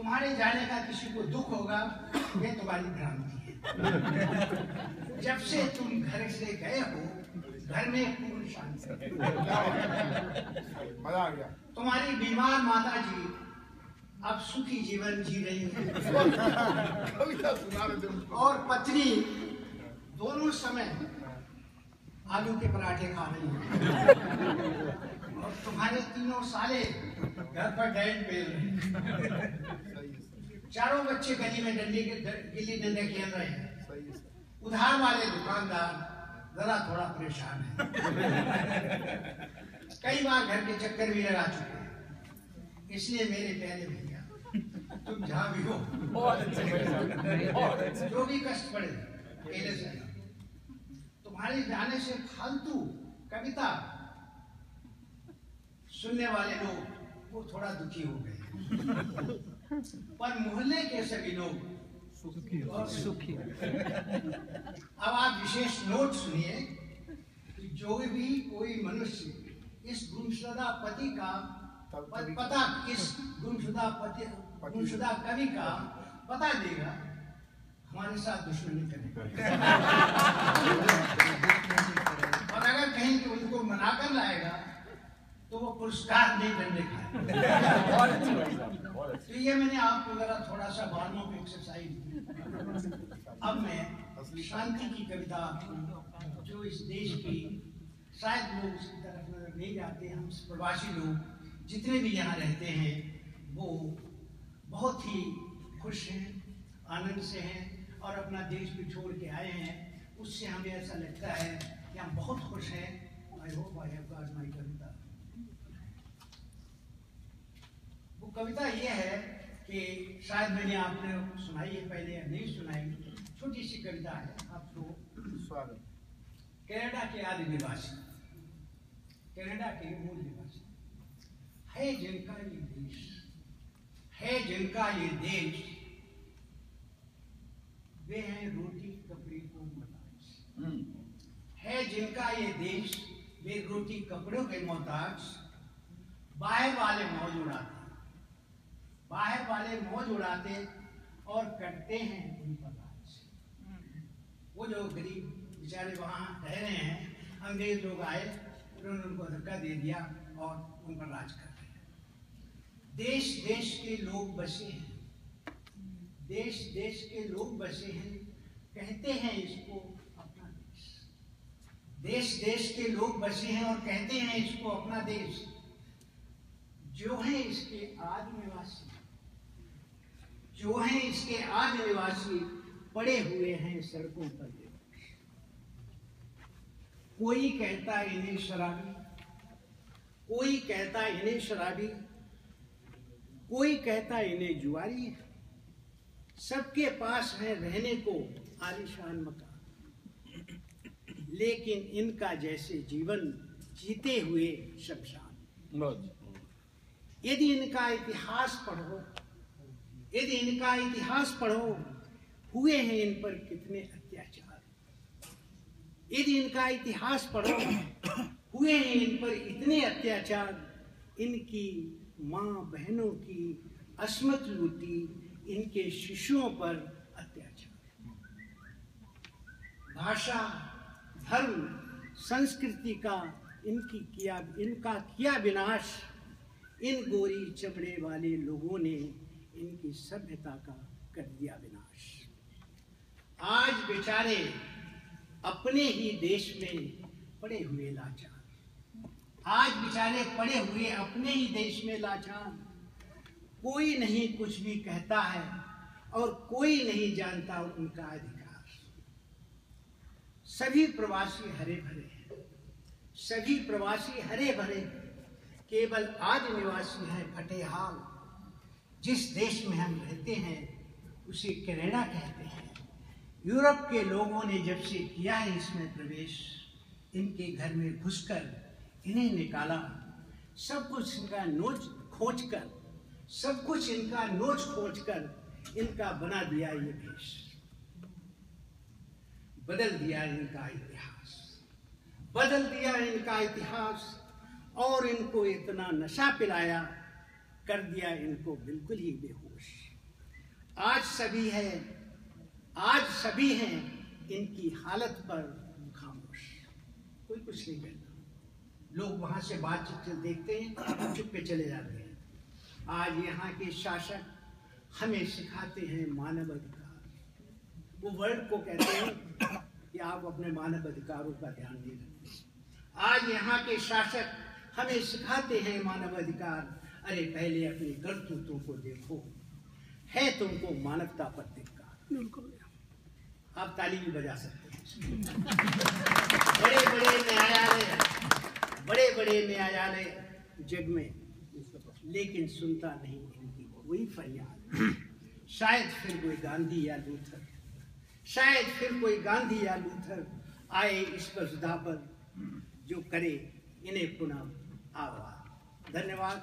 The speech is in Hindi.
तुम्हारे जाने का किसी को दुख होगा, ये तुम्हारी भ्रांति है। जब से तुम घर से गए हो, घर में पूर्ण शांति। मजा आ गया। तुम्हारी बीमार माता जी अब सुखी जीवन जी रही है और पत्नी दोनों समय आलू के पराठे खा रही है और तुम्हारे तीनों साले घर पर डैड पेल रहे हैं। चारों बच्चे गली में गिल्ली डंडे खेल रहे हैं। उधार वाले दुकानदार जरा थोड़ा परेशान है। कई बार घर के चक्कर भी लगा चुके हैं। इसलिए मेरे प्यारे भैया, तुम जहाँ भी हो, जो भी कष्ट पड़े पहले से तुम्हारे जाने से फालतू कविता सुनने वाले लोग वो थोड़ा दुखी हो गए, पर मोहल्ले के सभी लोग सुखी। अब आप विशेष नोट सुनिए कि जो भी कोई मनुष्य इस गुमशुदा पति का पता, इस गुमशुदा कवि का पता देगा, हमारे साथ दुश्मनी करेगा। और अगर कहीं कि उनको मनाकर लाएगा तो वो पुरस्कार नहीं दंडे खाएगा। तो ये मैंने आपको जरा थोड़ा सा बालों पे एक्सरसाइज दी। अब मैं शांति की कविता जो इस देश की शायद लोग उसकी तरफ नजर नहीं जाते, हम प्रवासी लोग जितने भी यहाँ रहते हैं वो बहुत ही खुश हैं, आनंद से हैं और अपना देश भी छोड़ के आए हैं। उससे हमें ऐसा लगता है कि हम बहुत खुश हैं। I hope I have got my kavita. वो कविता ये है कि शायद मैंने आपने सुनाई है पहले या नहीं सुनाई, छोटी सी कविता है आपको। स्वागत। कनाडा के आदि निवासी, कनाडा के मूल निवासी है जिनका ये देश, है जिनका ये देश, वे हैं रोटी कपड़े को मोहताज। है जिनका ये देश, वे रोटी कपड़ों के मोहताज। बाहर वाले मौज उड़ाते, बाहर वाले मौज उड़ाते और करते हैं उन पर राज। वो जो गरीब बेचारे वहां ठहरे हैं, अंग्रेज लोग आए, उन्होंने उनको धक्का दे दिया और उन पर राज कर रहे हैं। देश देश के लोग बसे हैं, देश देश के लोग बसे हैं, कहते हैं इसको अपना देश। देश देश के लोग बसे हैं और कहते हैं इसको अपना देश। जो है इसके आदि निवासी, जो है इसके आदि निवासी, पड़े हुए हैं सड़कों पर। कोई कहता इन्हें शराबी, कोई कहता इन्हें शराबी, कोई कहता इन्हें जुआरी। सबके पास है रहने को आलीशान मकान, लेकिन इनका जैसे जीवन जीते हुए शमशान। यदि इनका इतिहास पढ़ो, यदि इनका इतिहास पढ़ो, हुए हैं इन पर कितने अत्याचार। यदि इनका इतिहास पढ़ो, हुए हैं इन पर इतने अत्याचार। इनकी माँ बहनों की अस्मत लूटी, इनके शिशुओं पर अत्याचार। भाषा, धर्म, संस्कृति का इनका किया विनाश। इन गोरी चमड़े वाले लोगों ने इनकी सभ्यता का कर दिया विनाश। आज बेचारे अपने ही देश में पड़े हुए लाचार, आज बेचारे पड़े हुए अपने ही देश में लाचार। कोई नहीं कुछ भी कहता है और कोई नहीं जानता उनका अधिकार। सभी प्रवासी हरे भरे हैं, सभी प्रवासी हरे भरे, केवल आदि निवासी है फटे हाल। जिस देश में हम रहते हैं उसे कनाडा कहते हैं। यूरोप के लोगों ने जब से किया है इसमें प्रवेश, इनके घर में घुसकर इन्हें निकाला। सब कुछ इनका नोच खोज कर, सब कुछ इनका नोच खोज कर इनका बना दिया ये देश। बदल दिया इनका इतिहास, बदल दिया इनका इतिहास। और इनको इतना नशा पिलाया, कर दिया इनको बिल्कुल ही बेहोश। आज सभी हैं इनकी हालत पर खामोश, कोई कुछ नहीं कहता। लोग वहां से बातचीत देखते हैं, चुप पे चले जाते हैं। आज यहाँ के शासक हमें सिखाते हैं मानव अधिकार। वो वर्ड को कहते हैं कि आप अपने मानव अधिकारों का ध्यान नहीं रखते। आज यहाँ के शासक हमें सिखाते हैं मानव अधिकार। अरे पहले अपनी करतूतों को देखो, है तुमको मानवता पर धिक्कार। आप ताली भी बजा सकते हैं। बड़े बड़े न्यायालय जग में, लेकिन सुनता नहीं इनकी कोई फरियाद। शायद फिर कोई गांधी या लूथर आए इस वसुधा पर, जो करे इन्हें पुनः आवाज। धन्यवाद।